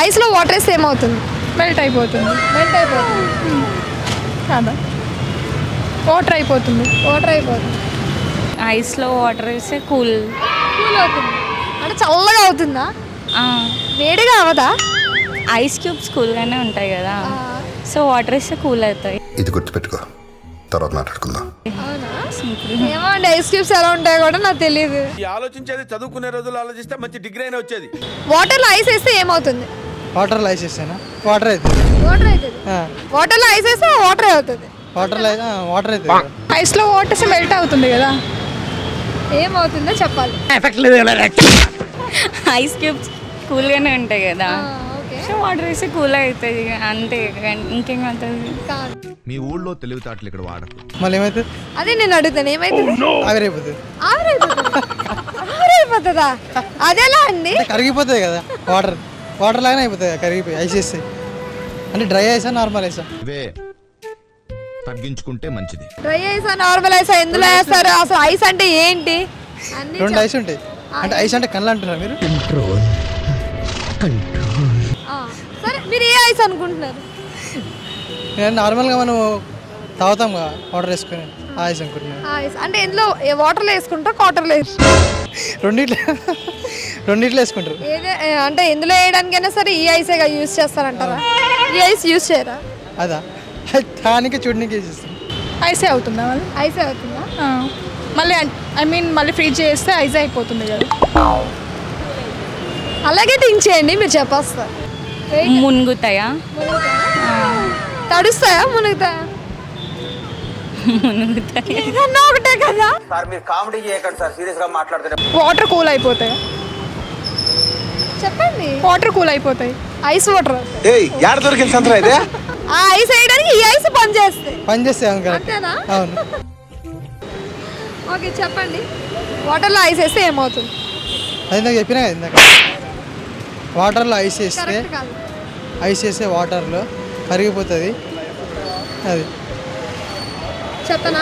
Ice లో water వేస్తే ఏమవుతుంది? మెల్ట్ అయిపోతుంది కాదా? వాటర్ అయిపోతుంది. ఐస్లో వాటర్ వేస్తే కూల్ అవుతుంది అంటే చల్లగా అవుతుందా? వేడిగా అవదా? ఐస్ క్యూబ్స్ కూల్గానే ఉంటాయి కదా, సో వాటర్ వేస్తే కూల్ అవుతాయి. ఇది గుర్తుపెట్టుకో, తర్వాత మాట్లాడుకుందాం. ఏమో అండి, ఐస్ క్యూబ్స్ ఎలా ఉంటాయో కూడా నాకు తెలియదు. ఆలోచించేది చదువుకునే రోజులు ఆలోచిస్తే మంచి డిగ్రీ అయినా వచ్చేది. వాటర్ లో ఐస్ వేస్తే ఏమవుతుంది? వాటర్ లో ఐస్ వేస్తేనా వాటర్ అవుతుంది. వాటర్ లో ఐస్ వేస్తే వాటర్ అవుతుంది. వాటర్ అవుతుంది. ఐస్ లో వాటర్ వేస్తే మెల్ట్ అవుతుంది కదా, ఏమవుతుందో చెప్పాలి. ఐస్ క్యూబ్స్ కూల్గానే ఉంటాయి కదా, సో వాటర్ వేస్తే కూల్ అవుతుంది అంతే, ఇంకేమవుతుంది? మీ ఊళ్ళో తెలివితేటలు ఇక్కడ వాడకు. మళ్ళీ ఏమవుతుంది? అదే నేను అడుగుతాను, ఏమైతుంది? ఆవిరైపోతుంది. ఆవిరైపోతుందా? అదేలా అండి? కరిగిపోతుంది కదా, వాటర్ లాగానే అయిపోతుంది కరిగిపోయి. ఐస్ వేస్తే అంటే డ్రై ఐసా నార్మల్ ఐసా? తగ్గించుకుంటే మంచిది. డ్రై ఐసా నార్మల్ ఐసా ఎందులో వేస్తారు? అసలు ఐస్ అంటే ఏంటి? రెండు ఐస్ ఉంటాయి. అంటే ఐస్ అంటే కళ్ళు అంటున్నారు మీరు? సరే, మీరు ఏ ఐస్ అనుకుంటున్నారు? నేను నార్మల్గా మనం తాగుతాం కదా వాటర్ వేసుకొని, ఆ ఐస్ అనుకుంటున్నాను. అంటే ఇందులో వాటర్లో వేసుకుంటారా వాటర్లో రెండిట్లో వేసుకుంటారు. అంటే ఎందులో వేయడానికైనా సరే ఈ ఐసే యూజ్ చేస్తారంటారా? ఈ ఐస్ యూజ్ చేయరా? అదా దానికి చూడడానికి చేస్తాం. ఐసే అవుతుందా? ఐసే అవుతుందా? మళ్ళీ మళ్ళీ ఫ్రీజ్ చేస్తే ఐస్ అయిపోతుంది కదా. అలాగే థింక్ చేయండి, మీరు చెప్పేస్తారు. మునుగుతాయా? తడుస్తాయా? మునుగుతాయా? ఒకటే కదా. వాటర్ కూల్ అయిపోతాయి. చెప్పండి. వాటర్ కూల్ అయిపోతాయి. Ice water. ఆ ఐస్ వేయడానికి ఈ ఐస్ పనిచేస్తాయి. అంతేనా? అవును. ఓకే, చెప్పండి. వాటర్లో ఐస్ వేస్తే ఏమవుతుంది? అది నాకు చెప్పినా కదా ఇందాక. వాటర్లో ఐస్ వేస్తే వాటర్లో కరిగిపోతుంది. అది చెప్పనా?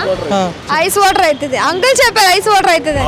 ఐస్ వాటర్ అవుతుంది. అంకుల్ చెప్పారు ఐస్ వాటర్ అవుతుంది.